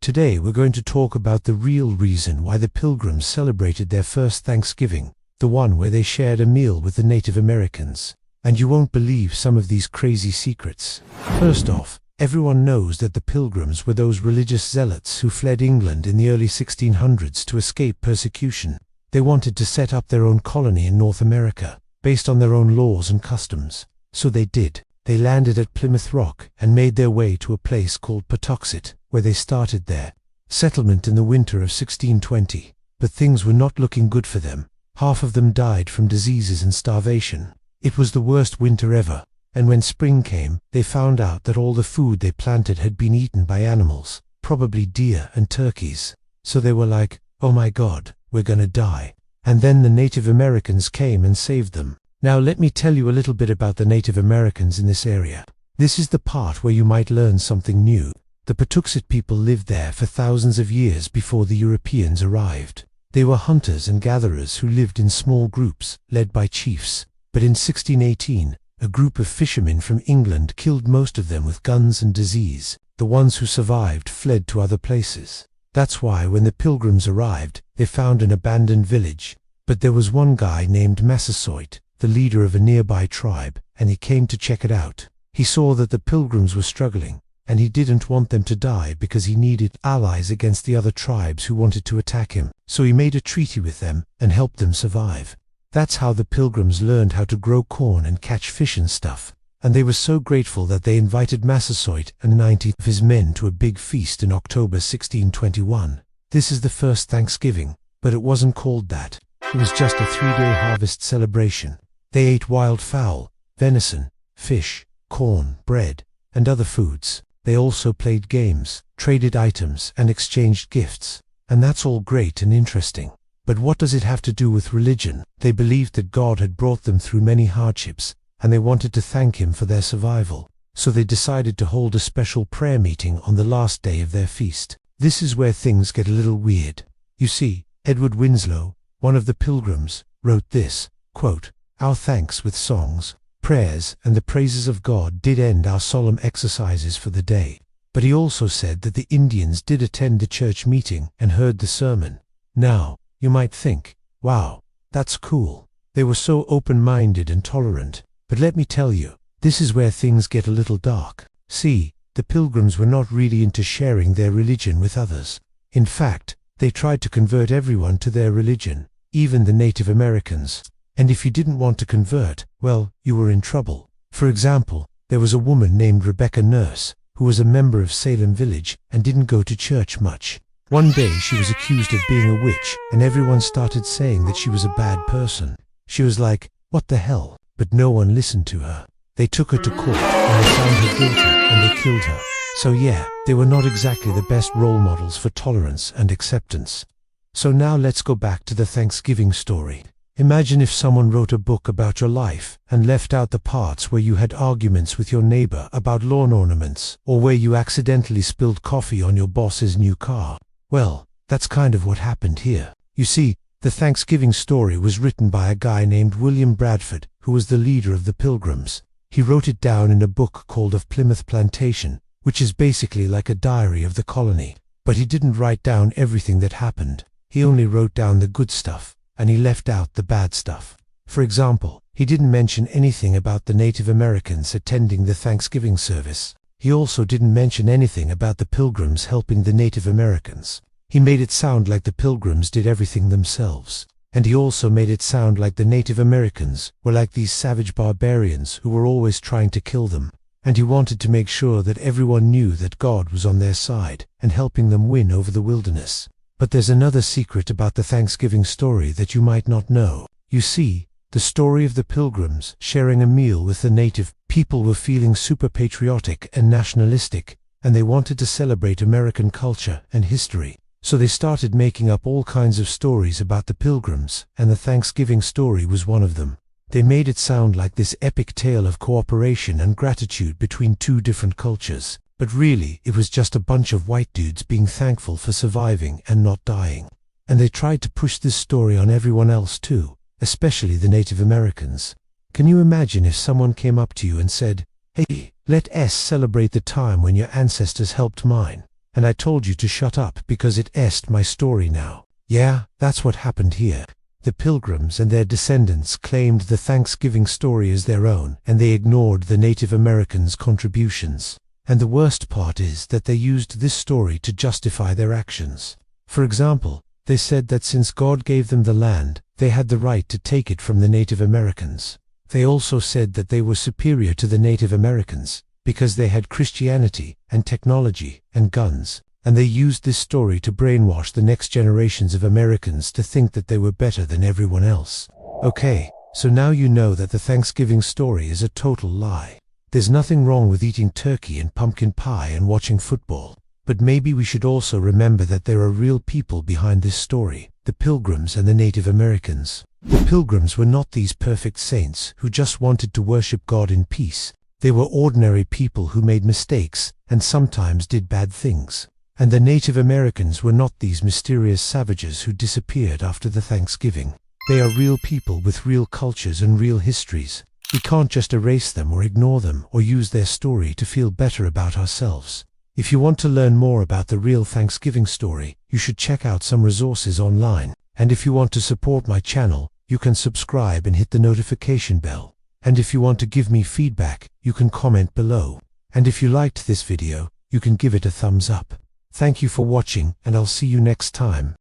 Today we're going to talk about the real reason why the Pilgrims celebrated their first Thanksgiving, the one where they shared a meal with the Native Americans. And you won't believe some of these crazy secrets. First off, everyone knows that the Pilgrims were those religious zealots who fled England in the early 1600s to escape persecution. They wanted to set up their own colony in North America, based on their own laws and customs. So they did. They landed at Plymouth Rock and made their way to a place called Patuxet, where they started their settlement in the winter of 1620. But things were not looking good for them. Half of them died from diseases and starvation. It was the worst winter ever, and when spring came, they found out that all the food they planted had been eaten by animals, probably deer and turkeys. So they were like, oh my God, we're gonna die. And then the Native Americans came and saved them. Now let me tell you a little bit about the Native Americans in this area. This is the part where you might learn something new. The Patuxet people lived there for thousands of years before the Europeans arrived. They were hunters and gatherers who lived in small groups, led by chiefs. But in 1618, a group of fishermen from England killed most of them with guns and disease. The ones who survived fled to other places. That's why when the Pilgrims arrived, they found an abandoned village. But there was one guy named Massasoit, the leader of a nearby tribe, and he came to check it out. He saw that the Pilgrims were struggling, and he didn't want them to die because he needed allies against the other tribes who wanted to attack him. So he made a treaty with them and helped them survive. That's how the Pilgrims learned how to grow corn and catch fish and stuff. And they were so grateful that they invited Massasoit and 90 of his men to a big feast in October 1621. This is the first Thanksgiving, but it wasn't called that. It was just a 3-day harvest celebration. They ate wild fowl, venison, fish, corn, bread, and other foods. They also played games, traded items, and exchanged gifts. And that's all great and interesting. But what does it have to do with religion? They believed that God had brought them through many hardships, and they wanted to thank Him for their survival. So they decided to hold a special prayer meeting on the last day of their feast. This is where things get a little weird. You see, Edward Winslow, one of the Pilgrims, wrote this, quote, "Our thanks with songs, prayers, and the praises of God did end our solemn exercises for the day." But he also said that the Indians did attend the church meeting and heard the sermon. Now, you might think, wow, that's cool. They were so open-minded and tolerant. But let me tell you, this is where things get a little dark. See, the Pilgrims were not really into sharing their religion with others. In fact, they tried to convert everyone to their religion, even the Native Americans. And if you didn't want to convert, well, you were in trouble. For example, there was a woman named Rebecca Nurse, who was a member of Salem Village and didn't go to church much. One day she was accused of being a witch, and everyone started saying that she was a bad person. She was like, what the hell? But no one listened to her. They took her to court, and they found her guilty, and they killed her. So yeah, they were not exactly the best role models for tolerance and acceptance. So now let's go back to the Thanksgiving story. Imagine if someone wrote a book about your life and left out the parts where you had arguments with your neighbor about lawn ornaments, or where you accidentally spilled coffee on your boss's new car. Well, that's kind of what happened here. You see, the Thanksgiving story was written by a guy named William Bradford, who was the leader of the Pilgrims. He wrote it down in a book called Of Plymouth Plantation, which is basically like a diary of the colony. But he didn't write down everything that happened. He only wrote down the good stuff, and he left out the bad stuff. For example, he didn't mention anything about the Native Americans attending the Thanksgiving service. He also didn't mention anything about the Pilgrims helping the Native Americans. He made it sound like the Pilgrims did everything themselves. And he also made it sound like the Native Americans were like these savage barbarians who were always trying to kill them. And he wanted to make sure that everyone knew that God was on their side and helping them win over the wilderness. But there's another secret about the Thanksgiving story that you might not know. You see, the story of the Pilgrims sharing a meal with the native people were feeling super patriotic and nationalistic, and they wanted to celebrate American culture and history. So they started making up all kinds of stories about the Pilgrims, and the Thanksgiving story was one of them. They made it sound like this epic tale of cooperation and gratitude between two different cultures. But really, it was just a bunch of white dudes being thankful for surviving and not dying. And they tried to push this story on everyone else too, especially the Native Americans. Can you imagine if someone came up to you and said, "Hey, let us celebrate the time when your ancestors helped mine"? and I told you to shut up because it est my story now. Yeah, that's what happened here. The Pilgrims and their descendants claimed the Thanksgiving story as their own, and they ignored the Native Americans' contributions. And the worst part is that they used this story to justify their actions. For example, they said that since God gave them the land, they had the right to take it from the Native Americans. They also said that they were superior to the Native Americans because they had Christianity and technology and guns, and they used this story to brainwash the next generations of Americans to think that they were better than everyone else. Okay, so now you know that the Thanksgiving story is a total lie. There's nothing wrong with eating turkey and pumpkin pie and watching football. But maybe we should also remember that there are real people behind this story, the Pilgrims and the Native Americans. The Pilgrims were not these perfect saints who just wanted to worship God in peace. They were ordinary people who made mistakes and sometimes did bad things. And the Native Americans were not these mysterious savages who disappeared after the Thanksgiving. They are real people with real cultures and real histories. We can't just erase them or ignore them or use their story to feel better about ourselves. If you want to learn more about the real Thanksgiving story, you should check out some resources online. And if you want to support my channel, you can subscribe and hit the notification bell. And if you want to give me feedback, you can comment below. And if you liked this video, you can give it a thumbs up. Thank you for watching, and I'll see you next time.